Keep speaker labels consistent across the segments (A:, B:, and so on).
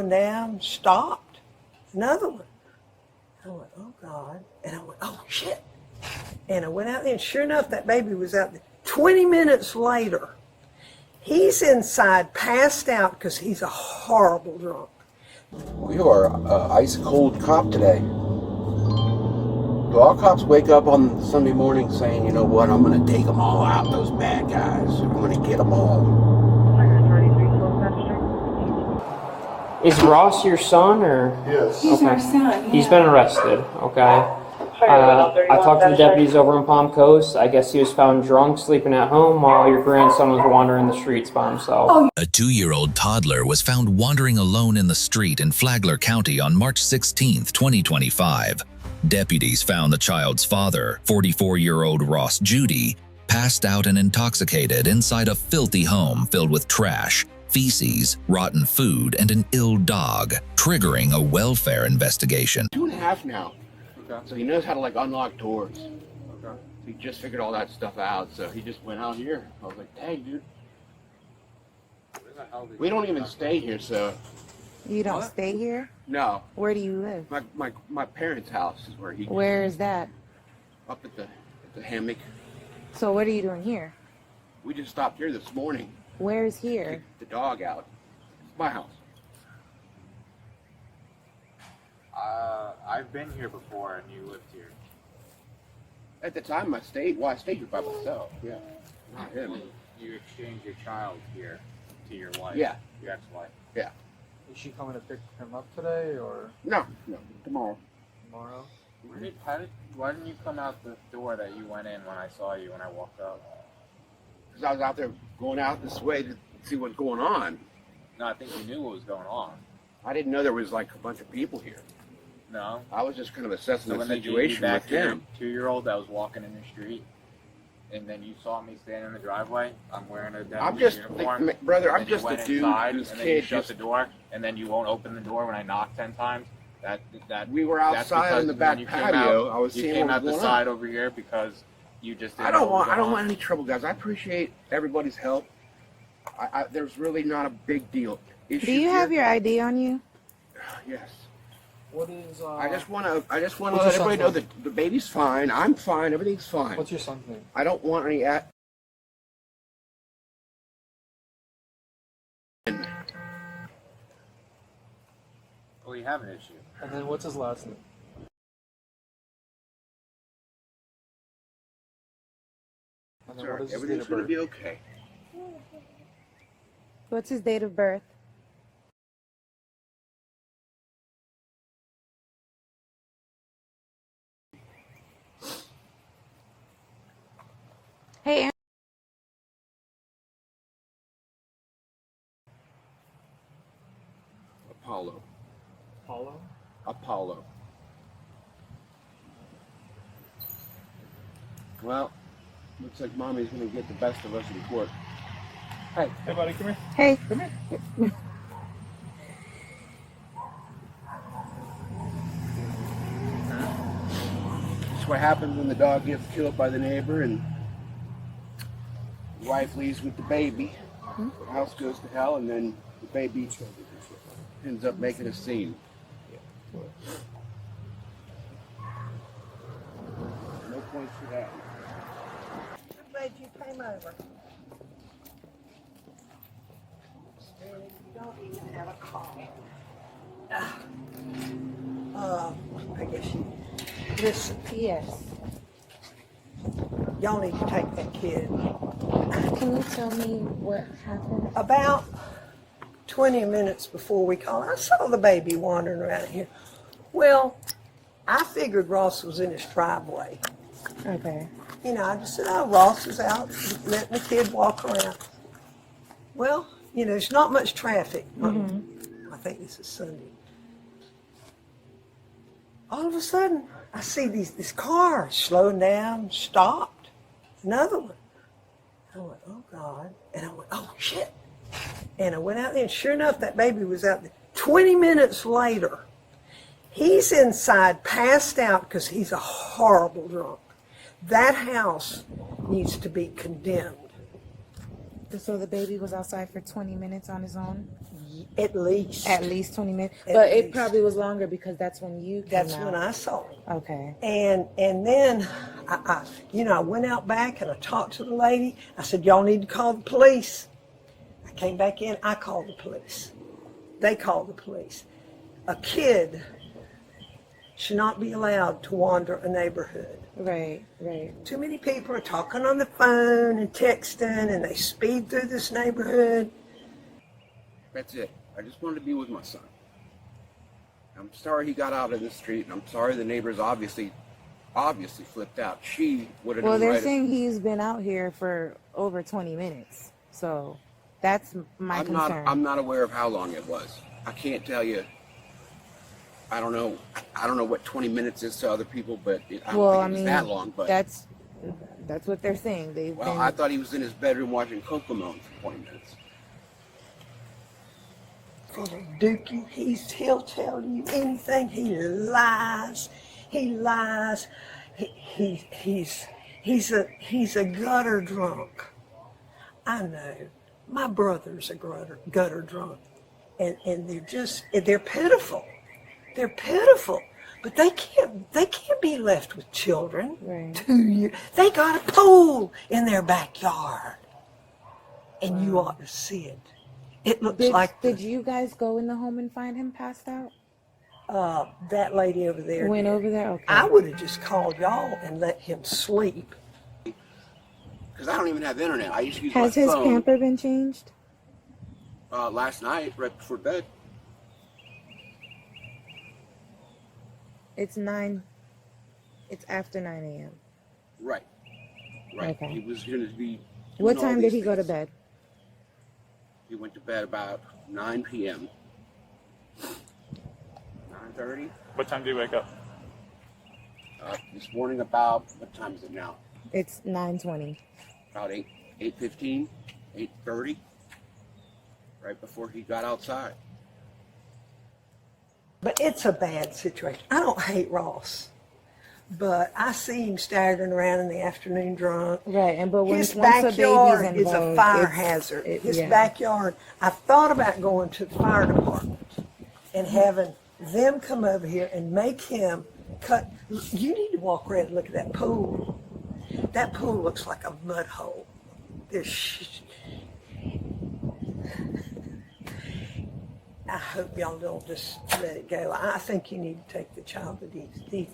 A: Down, stopped. Another one. I went, oh God. And I went, oh shit. And I went out there, and sure enough, that baby was out there. 20 minutes later, he's inside, passed out, because he's a horrible drunk.
B: We are ice cold cop today. Do all cops wake up on Sunday morning saying, you know what, I'm going to take them all out, those bad guys. I'm going to get them all.
C: Is Ross your son, or?
D: Yes.
E: He's our son. Yeah.
C: He's been arrested. Okay. I talked to the deputies over in Palm Coast. I guess he was found drunk, sleeping at home while your grandson was wandering the streets by himself.
F: A 2-year-old toddler was found wandering alone in the street in Flagler County on March 16, 2025. Deputies found the child's father, 44-year-old Ross Judy, passed out and intoxicated inside a filthy home filled with trash, feces, rotten food, and an ill dog, triggering a welfare investigation.
B: 2.5 now. Okay. So he knows how to unlock doors. Okay. So he just figured all that stuff out, so he just went out here. I was like, dang, dude. We don't even stay here, so.
E: You don't stay here?
B: No.
E: Where do you live?
B: My parents' house is where he.
E: Where is that?
B: Up at the hammock.
E: So what are you doing here?
B: We just stopped here this morning.
E: Where's here?
B: Take the dog out. It's my house.
D: I've been here before, and you lived here.
B: At the time, I stayed here by myself. Yeah, not him.
D: You exchanged your child here to your wife.
B: Yeah.
D: Your ex-wife.
B: Yeah.
G: Is she coming to pick him up today, or
B: No, tomorrow.
G: tomorrow?
D: Why didn't you come out the door that you went in when I saw you when I walked up?
B: Because I was out there going out this way to see what's going on.
D: No, I think you knew what was going on.
B: I didn't know there was a bunch of people here.
D: No.
B: I was just kind of assessing
D: So
B: the
D: when they
B: situation
D: back
B: with him.
D: 2-year-old that was walking in the street, and then you saw me standing in the driveway. I'm wearing a
B: I'm
D: deputy's
B: just,
D: uniform.
B: brother, I'm
D: and you
B: just
D: went
B: a dude
D: inside,
B: whose
D: and then you
B: kid
D: shut
B: just.
D: the door, and then you won't open the door when I knock 10 times. That
B: We were
D: that's
B: outside
D: because
B: on the
D: when
B: back
D: you came
B: patio.
D: out,
B: I was
D: you
B: seeing
D: came
B: what
D: out
B: was
D: the
B: going on.
D: side over here because you just didn't
B: I don't
D: know what was going
B: want
D: on.
B: any trouble, guys. I appreciate everybody's help. There's really not a big deal.
E: Do you have your ID on you?
B: Yes.
G: What is?
B: I just want to
G: What's
B: let
G: your
B: everybody know
G: son's
B: that the baby's fine. I'm fine. Everything's fine.
G: What's your son's name?
B: I don't want any.
D: We have an issue.
G: And then what's his last name? And then
B: Sir,
G: what is his date
B: everything's
G: of
B: going to
G: birth?
B: be okay.
E: What's his date of birth? Hey,
B: Apollo.
G: Paulo?
B: Apollo. Well, looks like Mommy's going to get the best of us in court.
G: Hey, buddy, come here.
E: hey.
G: Come here.
B: That's what happens when the dog gets killed by the neighbor and the wife leaves with the baby. The house goes to hell, and then the baby ends up making a scene. No points for that.
A: I'm glad you came over. You don't even have a car. I guess you. Listen,
E: Yes.
A: y'all need to take that kid.
E: Can you tell me what happened?
A: About 20 minutes before we called, I saw the baby wandering around here. Well, I figured Ross was in his driveway.
E: Okay.
A: You know, I just said, oh, Ross is out letting the kid walk around. Well, you know, there's not much traffic. I think this is Sunday. All of a sudden, I see this car slowing down, stopped. Another one. I went, oh God. And I went, oh shit. And I went out there, and sure enough, that baby was out there. 20 minutes later, he's inside, passed out, because he's a horrible drunk. That house needs to be condemned.
E: So the baby was outside for 20 minutes on his own?
A: At least.
E: At least 20 minutes.
A: At
E: But it
A: least.
E: probably was longer because that's when you came
A: That's
E: out.
A: when I saw him.
E: Okay.
A: And then I went out back and I talked to the lady. I said, y'all need to call the police. I came back in, I called the police. They called the police. A kid should not be allowed to wander a neighborhood.
E: Right.
A: Too many people are talking on the phone and texting, and they speed through this neighborhood.
B: That's it. I just wanted to be with my son. I'm sorry he got out of the street, and I'm sorry the neighbors obviously flipped out. She would have
E: Well,
B: done
E: they're
B: right.
E: saying he's been out here for over 20 minutes. So that's my concern.
B: I'm not aware of how long it was. I can't tell you. I don't know what 20 minutes is to other people, but I don't think it was that long. But
E: that's what they're saying.
B: I thought he was in his bedroom watching Cocomelon for 20 minutes.
A: Dookie, he'll tell you anything. He lies. He's a gutter drunk. I know. My brother's a gutter drunk, and they're pitiful. They're pitiful, but they can't be left with children.
E: Right.
A: 2 years. They got a pool in their backyard, and you ought to see it. It looks like
E: Did you guys go in the home and find him passed out?
A: that lady over there
E: Went
A: did.
E: over there? Okay.
A: I would have just called y'all and let him sleep.
B: Because I don't even have internet. I used to use
E: Has
B: my
E: his
B: phone.
E: pamper been changed?
B: Last night, right before bed.
E: It's after 9 a.m.
B: Right.
E: Okay.
B: He was going to be.
E: What
B: doing all
E: time did
B: these
E: he go to
B: things.
E: bed?
B: He went to bed about 9 p.m. 9:30.
G: What time do you wake up?
B: This morning about, what time is it now?
E: It's 9:20.
B: About 8:15, 8:30. Right before he got outside.
A: But it's a bad situation. I don't hate Ross, but I see him staggering around in the afternoon drunk.
E: Right, and but
A: His
E: once a
A: backyard
E: baby's
A: is a
E: involved,
A: fire
E: it's-
A: hazard. His
E: yeah.
A: backyard. I thought about going to the fire department and having them come over here and make him cut. You need to walk around and look at that pool. That pool looks like a mud hole. I hope y'all don't just let it go. I think you need to take the child to these.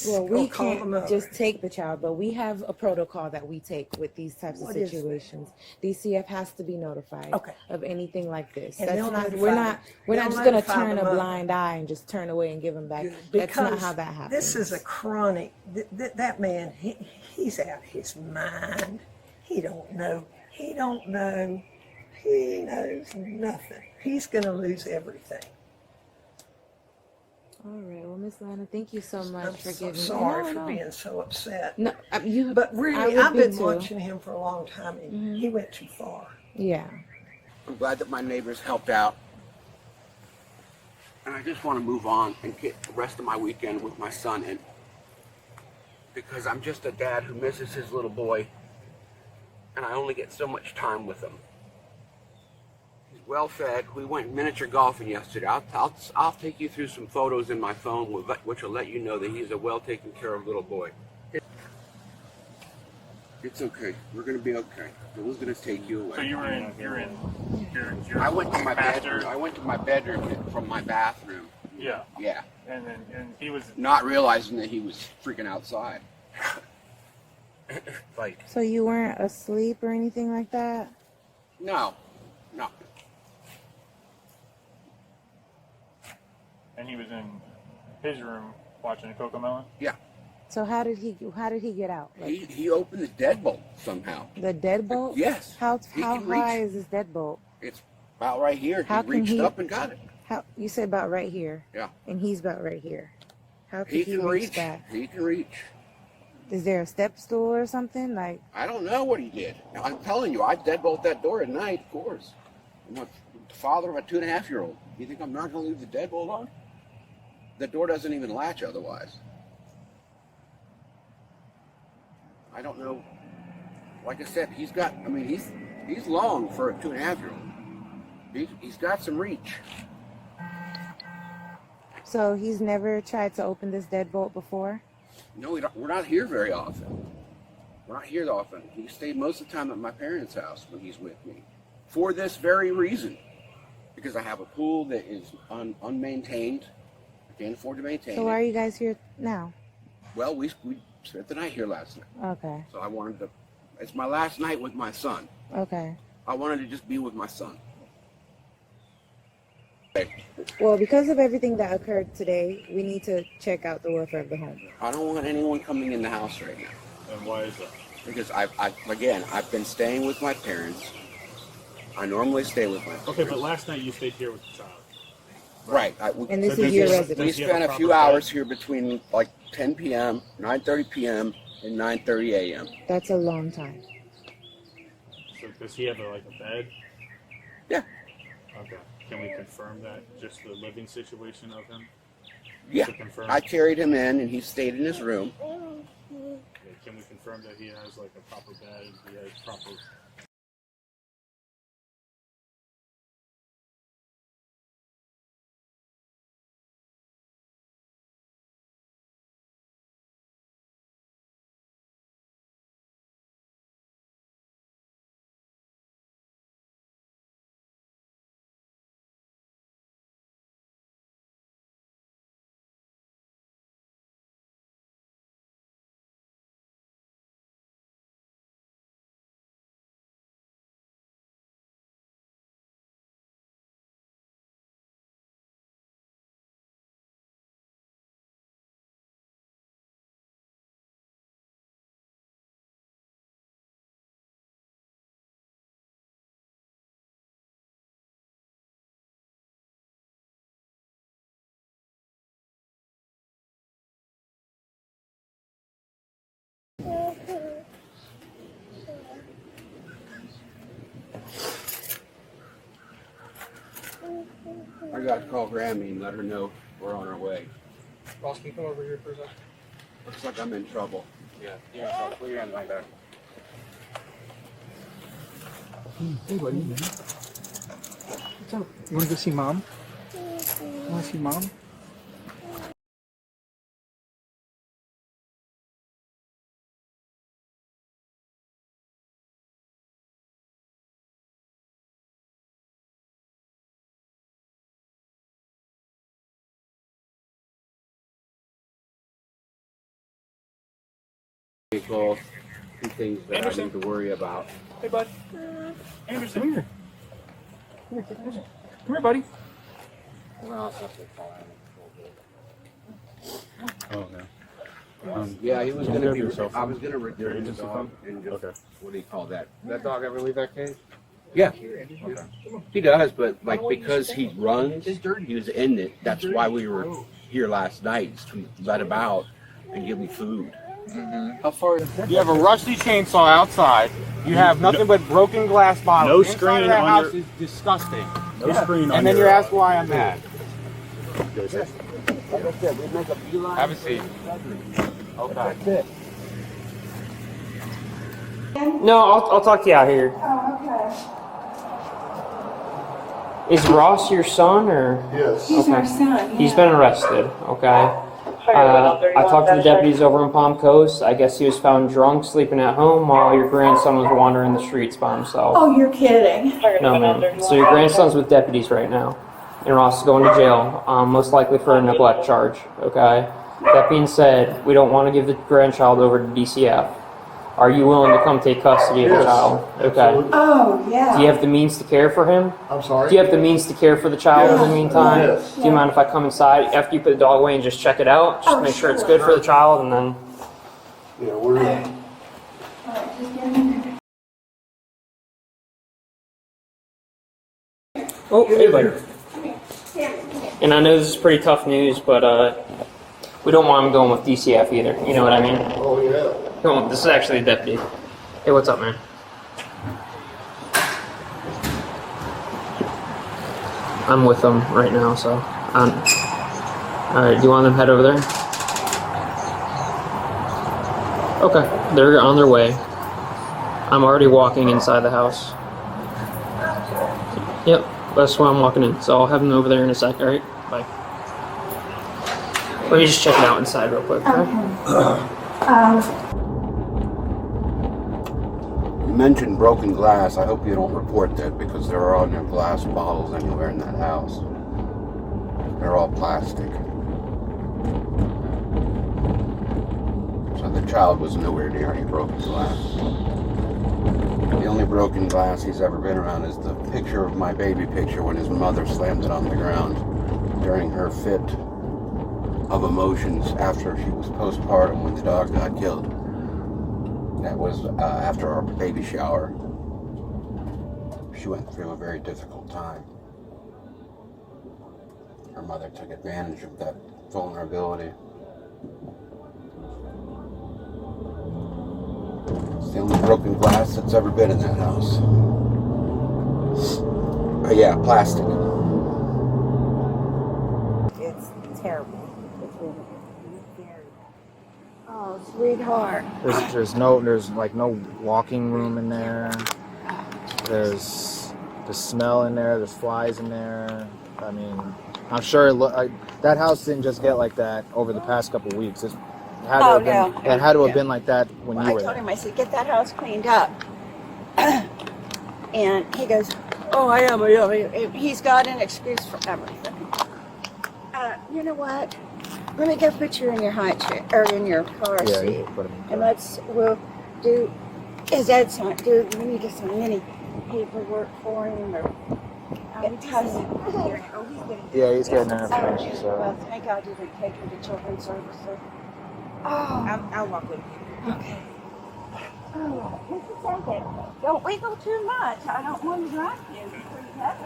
E: Well,
A: or
E: we
A: call them
E: can't
A: over.
E: just take the child, but we have a protocol that we take with these types
A: What
E: of
A: is that?
E: situations. DCF has to be notified
A: Okay.
E: of anything like this.
A: And
E: That's
A: they'll
E: not.
A: notify
E: We're
A: them.
E: not. We're
A: They'll
E: not just going to
A: notify
E: turn
A: the
E: a
A: mother.
E: blind eye and just turn away and give them back.
A: Good,
E: That's not
A: because
E: how that happens.
A: This is a chronic. That man, he's out of his mind. He don't know. He don't know. He knows nothing. He's going to lose everything.
E: All right. Well, Miss Lana, thank you so much
A: I'm
E: for
A: so
E: giving.
A: sorry
E: No,
A: for being so upset.
E: No, you.
A: But
E: I
A: really,
E: would
A: I've
E: be
A: been
E: too.
A: watching him for a long time, and he went too far.
E: Yeah.
B: I'm glad that my neighbors helped out. And I just want to move on and get the rest of my weekend with my son in. Because I'm just a dad who misses his little boy. And I only get so much time with him. He's well fed. We went miniature golfing yesterday. I'll take you through some photos in my phone which will let you know that he's a well taken care of little boy. It's okay. We're going to be okay. No one's going to take you away.
G: So you're in your
B: I went to my
G: master-
B: bedroom. I went to my bedroom from my bathroom.
G: Yeah.
B: Yeah.
G: And he was.
B: Not realizing that he was freaking outside. Like,
E: So you weren't asleep or anything like that?
B: no.
G: And he was in his room watching Cocomelon.
B: Yeah.
E: So how did he get out? Like
B: He opened the deadbolt somehow.
E: the deadbolt?
B: Yes.
E: How
B: He can
E: high
B: reach.
E: is this deadbolt?
B: It's about right here.
E: How
B: He
E: can
B: reached
E: he-
B: up and got it.
E: How you said about right here?
B: Yeah.
E: And he's about right here. How could
B: He
E: he
B: can
E: reach
B: reach.
E: that?
B: He can reach.
E: Is there a step stool or something? Like
B: I don't know what he did. I'm telling you, I deadbolt that door at night, of course. I'm the father of a 2.5-year-old. You think I'm not going to leave the deadbolt on? The door doesn't even latch otherwise. I don't know. Like I said, he's long for a 2.5-year-old. He's got some reach.
E: So he's never tried to open this deadbolt before?
B: No, we're not here very often. We're not here often. He stayed most of the time at my parents' house when he's with me. For this very reason. Because I have a pool that is unmaintained. I can't afford to maintain it.
E: So why are you guys here now?
B: Well, we spent the night here last night.
E: Okay.
B: So I wanted to, it's my last night with my son.
E: Okay.
B: I wanted to just be with my son.
E: Well, because of everything that occurred today, we need to check out the welfare of the home.
B: I don't want anyone coming in the house right now.
G: And why is that?
B: Because I've been staying with my parents. I normally stay with my parents.
G: Okay, but last night you stayed here with the child.
B: Right.
E: And this is your residence.
B: We spent a few hours here between like 10 p.m., 9:30 p.m., and 9:30 a.m.
E: That's a long time.
G: So does he have a bed?
B: Yeah.
G: Okay. Can we confirm that? Just the living situation of him?
B: Yeah.
G: To confirm?
B: I carried him in, and he stayed in his room.
G: Okay, can we confirm that he has a proper bed? He has proper.
B: I got to call Grammy and let her know we're on our way.
C: Ross, can you come over here for a second?
B: Looks like I'm in trouble.
D: Yeah, so put your hand like that.
H: Hey, buddy. What's up? You want to go see Mom? You want to see Mom?
B: Vehicle, two things that I need to worry about.
H: Hey, bud. Anderson, come here. Come here, buddy.
G: Oh, no.
B: Yeah, he was going to be.
G: yourself
B: I was going to return the
G: agency
B: dog
G: fund?
B: and just,
G: Okay.
B: what do you call that?
D: Does that dog ever leave that cage?
B: Yeah, he does, but because he runs, he was in it. That's why we were here last night, to let him out and give him food.
D: How far? You have a rusty chainsaw outside. You have nothing but broken glass bottles.
G: No
D: Inside
G: screen
D: of that
G: on
D: house
G: your-
D: is disgusting.
G: No screen on
D: And then
G: your,
D: you're asking why I'm mad.
B: Like I said, we make a beeline.
D: Have a seat. Okay.
C: No, I'll talk to you out here. Is Ross your son, or?
I: Yes. He's our son.
C: He's been arrested, okay? I talked to the deputies over in Palm Coast. I guess he was found drunk, sleeping at home while your grandson was wandering the streets by himself.
I: Oh, you're kidding.
C: No, man. So your grandson's with deputies right now, and Ross is going to jail, most likely for a neglect charge, okay? That being said, we don't want to give the grandchild over to DCF. Are you willing to come take custody of the
I: Yes,
C: child? Okay.
I: absolutely. Oh, yeah.
C: Do you have the means to care for him?
I: I'm sorry?
C: Do you have the means to care for the child in the meantime?
I: Yes.
C: Do you mind if I come inside after you put the dog away and just check it out? Just
I: Oh,
C: make sure it's
I: sure.
C: good for the child, and then...
I: Yeah, we're in.
C: Oh, hey, buddy. And I know this is pretty tough news, but we don't want him going with DCF either. You know what I mean?
I: Oh, yeah.
C: Come on, this is actually a deputy. Hey, what's up, man? I'm with them right now, so... Alright, do you want them to head over there? Okay, they're on their way. I'm already walking inside the house. Yep. That's why I'm walking in. So I'll have him over there in a sec. All right. Bye. Let me just check it out inside real quick. Okay.
B: You mentioned broken glass. I hope you don't report that because there are no glass bottles anywhere in that house. They're all plastic. So the child was nowhere near any broken glass. The only broken glass he's ever been around is the picture of my baby picture when his mother slammed it on the ground during her fit of emotions after she was postpartum when the dog got killed. That was after our baby shower. She went through a very difficult time. Her mother took advantage of that vulnerability. It's the only broken glass that's ever been in that house. Yeah, plastic.
E: It's terrible. It's really very bad. Oh, sweetheart.
J: There's like no walking room in there. There's the smell in there. There's flies in there. I mean, I'm sure that house didn't just get like that over the past couple weeks. It had to have been like that when you were there.
I: I told him, I said, get that house cleaned up. And he goes, oh, I am. He's got an excuse for everything. You know what? Let me go put you in your high chair, or in your car
J: Yeah, you
I: seat.
J: can put him in
I: And
J: there.
I: we'll do, as Ed said, we need to do some mini paperwork for him, or
J: Yeah, he's getting that information.
I: Well,
J: So
I: thank God you didn't take him to children's services. Oh,
E: I'll walk with you.
I: okay. Oh, just a second. Don't wiggle too much. I don't want to drop you. It's pretty heavy.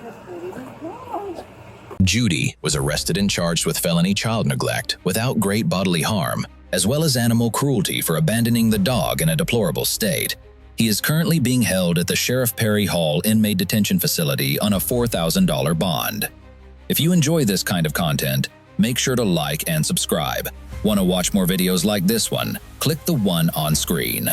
I: That's pretty good.
F: Judy was arrested and charged with felony child neglect without great bodily harm, as well as animal cruelty for abandoning the dog in a deplorable state. He is currently being held at the Sheriff Perry Hall Inmate Detention Facility on a $4,000 bond. If you enjoy this kind of content, make sure to like and subscribe. Want to watch more videos like this one? Click the one on screen.